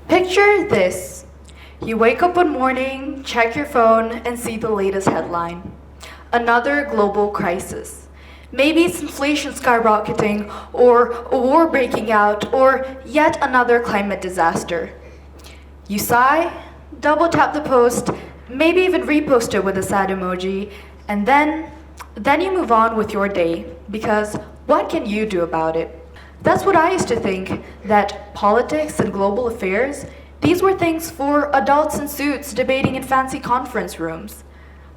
Picture this. You wake up one morning, check your phone, and see the latest headline. Another global crisis. Maybe it's inflation skyrocketing, or a war breaking out, or yet another climate disaster. You sigh, double tap the post, maybe even repost it with a sad emoji, and then you move on with your day, because what can you do about it? That's what I used to think, that politics and global affairs, these were things for adults in suits debating in fancy conference rooms.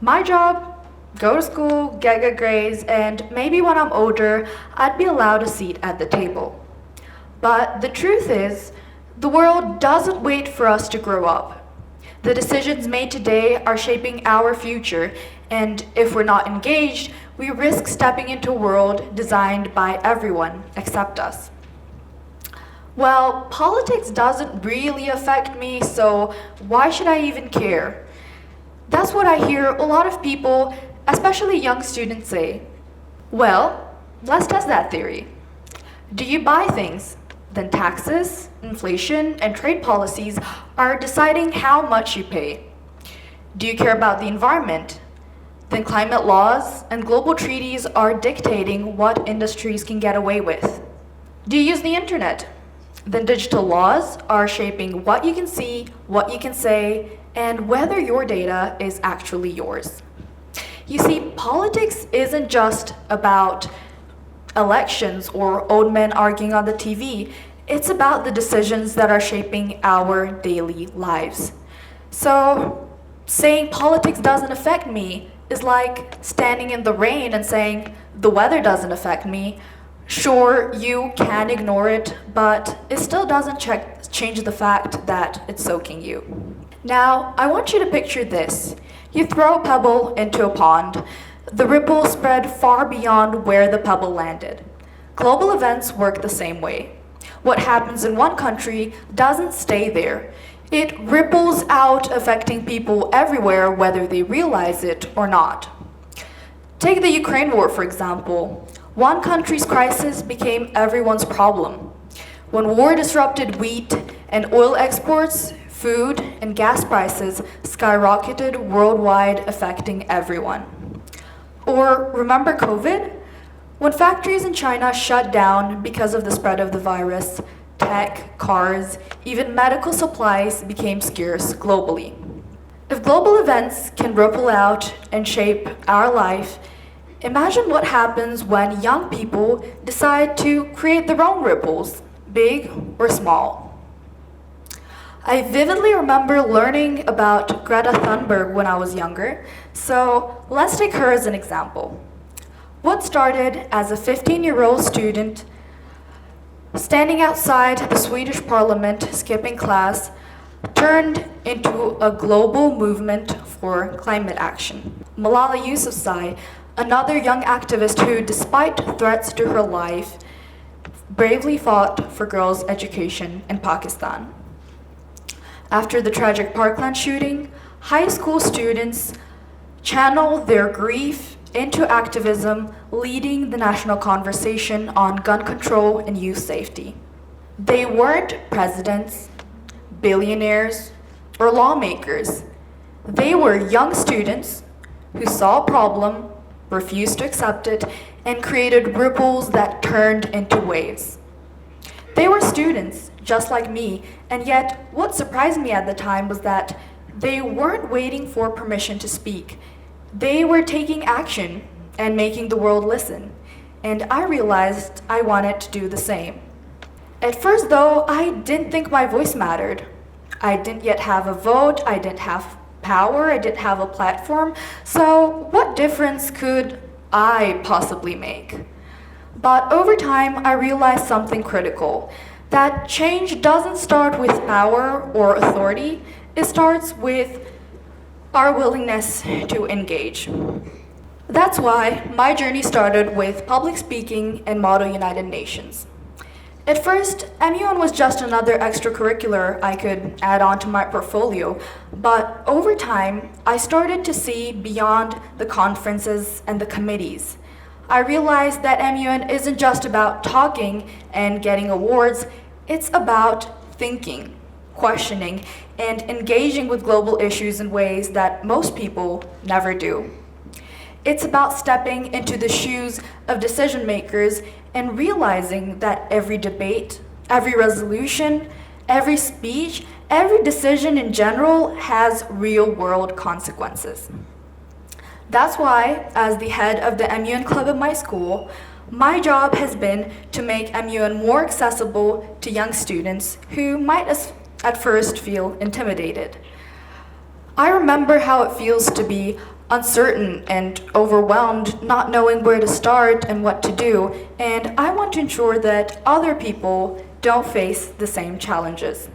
My job, go to school, get good grades, and maybe when I'm older, I'd be allowed a seat at the table. But the truth is, the world doesn't wait for us to grow up. The decisions made today are shaping our future, and if we're not engaged, we risk stepping into a world designed by everyone except us. Well, politics doesn't really affect me, so why should I even care? That's what I hear a lot of people, especially young students, say. Well, let's test that theory. Do you buy things? Then taxes, inflation, and trade policies are deciding how much you pay. Do you care about the environment? Then climate laws and global treaties are dictating what industries can get away with. Do you use the internet? Then digital laws are shaping what you can see, what you can say, and whether your data is actually yours. You see, politics isn't just about elections or old men arguing on the TV. It's about the decisions that are shaping our daily lives. So, saying politics doesn't affect me is like standing in the rain and saying the weather doesn't affect me. Sure, you can ignore it, but it still doesn't change the fact that it's soaking you. Now, I want you to picture this. You throw a pebble into a pond. The ripples spread far beyond where the pebble landed. Global events work the same way. What happens in one country doesn't stay there. It ripples out, affecting people everywhere, whether they realize it or not. Take the Ukraine war, for example. One country's crisis became everyone's problem. When war disrupted wheat and oil exports, food and gas prices skyrocketed worldwide, affecting everyone. Or remember COVID? When factories in China shut down because of the spread of the virus, tech, cars, even medical supplies became scarce globally. If global events can ripple out and shape our life, imagine what happens when young people decide to create their own ripples, big or small. I vividly remember learning about Greta Thunberg when I was younger, so let's take her as an example. What started as a 15-year-old student standing outside the Swedish parliament skipping class turned into a global movement for climate action. Malala Yousafzai, another young activist who, despite threats to her life, bravely fought for girls' education in Pakistan. After the tragic Parkland shooting, high school students channeled their grief into activism, leading the national conversation on gun control and youth safety. They weren't presidents, billionaires, or lawmakers. They were young students who saw a problem, refused to accept it, and created ripples that turned into waves. They were students, just like me, and yet what surprised me at the time was that they weren't waiting for permission to speak. They were taking action and making the world listen, and I realized I wanted to do the same. At first, though, I didn't think my voice mattered. I didn't yet have a vote, I didn't have power, I didn't have a platform, so what difference could I possibly make? But over time, I realized something critical, that change doesn't start with power or authority, it starts with our willingness to engage. That's why my journey started with public speaking and Model United Nations. At first, MUN was just another extracurricular I could add on to my portfolio, but over time, I started to see beyond the conferences and the committees. I realized that MUN isn't just about talking and getting awards, it's about thinking. questioning, and engaging with global issues in ways that most people never do. It's about stepping into the shoes of decision makers and realizing that every debate, every resolution, every speech, every decision in general has real-world consequences. That's why, as the head of the MUN club at my school, my job has been to make MUN more accessible to young students who might at first feel intimidated. I remember how it feels to be uncertain and overwhelmed, not knowing where to start and what to do, and I want to ensure that other people don't face the same challenges.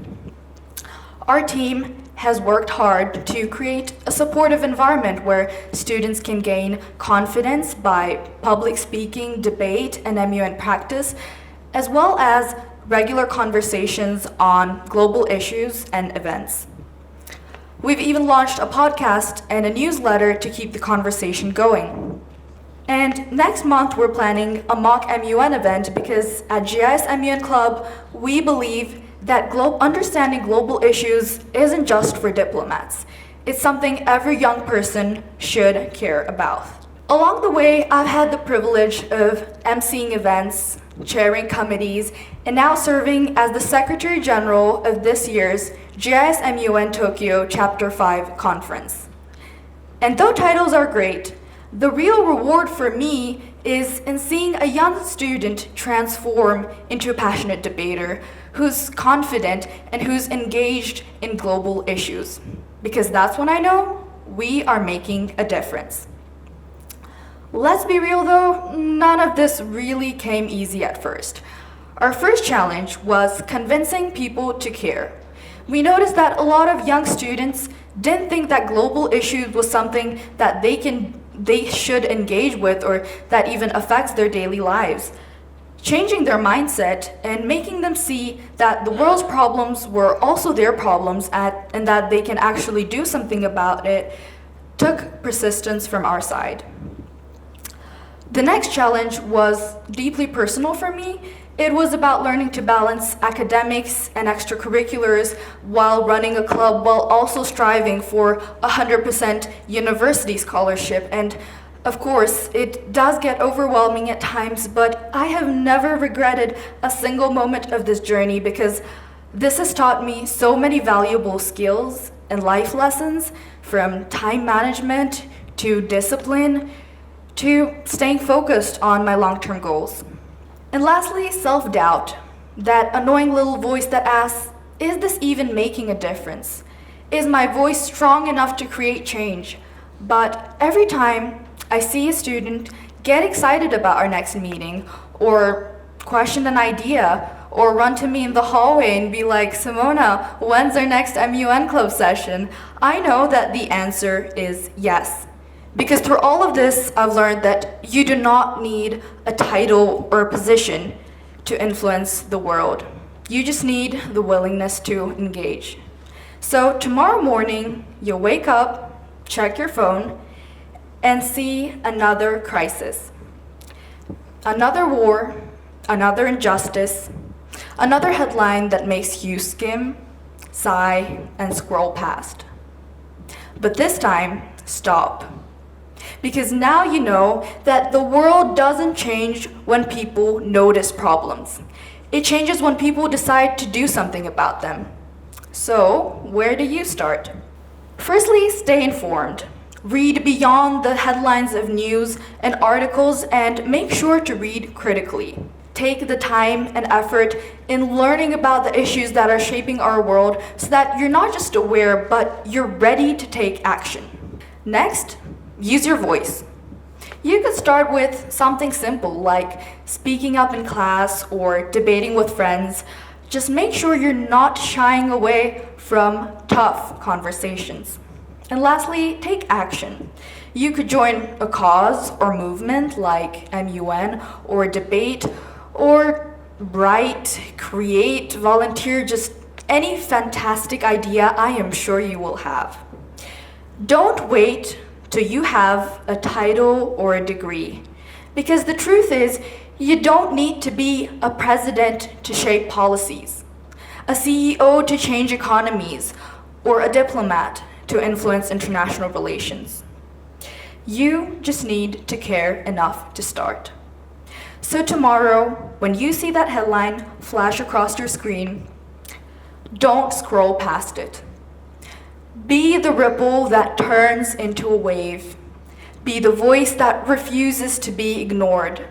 Our team has worked hard to create a supportive environment where students can gain confidence by public speaking, debate, and MUN practice, as well as regular conversations on global issues and events. We've even launched a podcast and a newsletter to keep the conversation going. And next month, we're planning a mock MUN event because at GIS MUN Club, we believe that understanding global issues isn't just for diplomats. It's something every young person should care about. Along the way, I've had the privilege of emceeing events, chairing committees, and now serving as the Secretary General of this year's GIS MUN Tokyo Chapter 5 conference. And though titles are great, the real reward for me is in seeing a young student transform into a passionate debater who's confident and who's engaged in global issues. Because that's when I know we are making a difference. Let's be real though, none of this really came easy at first. Our first challenge was convincing people to care. We noticed that a lot of young students didn't think that global issues was something that they should engage with or that even affects their daily lives. Changing their mindset and making them see that the world's problems were also their problems and that they can actually do something about it took persistence from our side. The next challenge was deeply personal for me. It was about learning to balance academics and extracurriculars while running a club, while also striving for 100% university scholarship. And of course, it does get overwhelming at times, but I have never regretted a single moment of this journey because this has taught me so many valuable skills and life lessons, from time management to discipline to staying focused on my long-term goals. And lastly, self-doubt, that annoying little voice that asks, is this even making a difference? Is my voice strong enough to create change? But every time I see a student get excited about our next meeting, or question an idea, or run to me in the hallway and be like, Simona, when's our next MUN club session? I know that the answer is yes. Because through all of this, I've learned that you do not need a title or a position to influence the world. You just need the willingness to engage. So tomorrow morning, you'll wake up, check your phone, and see another crisis. Another war, another injustice, another headline that makes you skim, sigh, and scroll past. But this time, stop. Because now you know that the world doesn't change when people notice problems. It changes when people decide to do something about them. So, where do you start? Firstly, stay informed. Read beyond the headlines of news and articles and make sure to read critically. Take the time and effort in learning about the issues that are shaping our world so that you're not just aware, but you're ready to take action. Next, use your voice. You could start with something simple like speaking up in class or debating with friends. Just make sure you're not shying away from tough conversations. And lastly, take action. You could join a cause or movement like MUN or a debate, or write, create, volunteer, just any fantastic idea I am sure you will have. Don't wait till you have a title or a degree. Because the truth is, you don't need to be a president to shape policies. a CEO to change economies, or a diplomat to influence international relations. You just need to care enough to start. So tomorrow, when you see that headline flash across your screen, don't scroll past it. Be the ripple that turns into a wave. Be the voice that refuses to be ignored.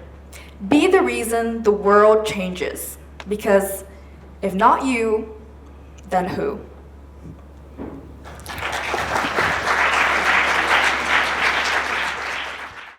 Be the reason the world changes. Because if not you, then who?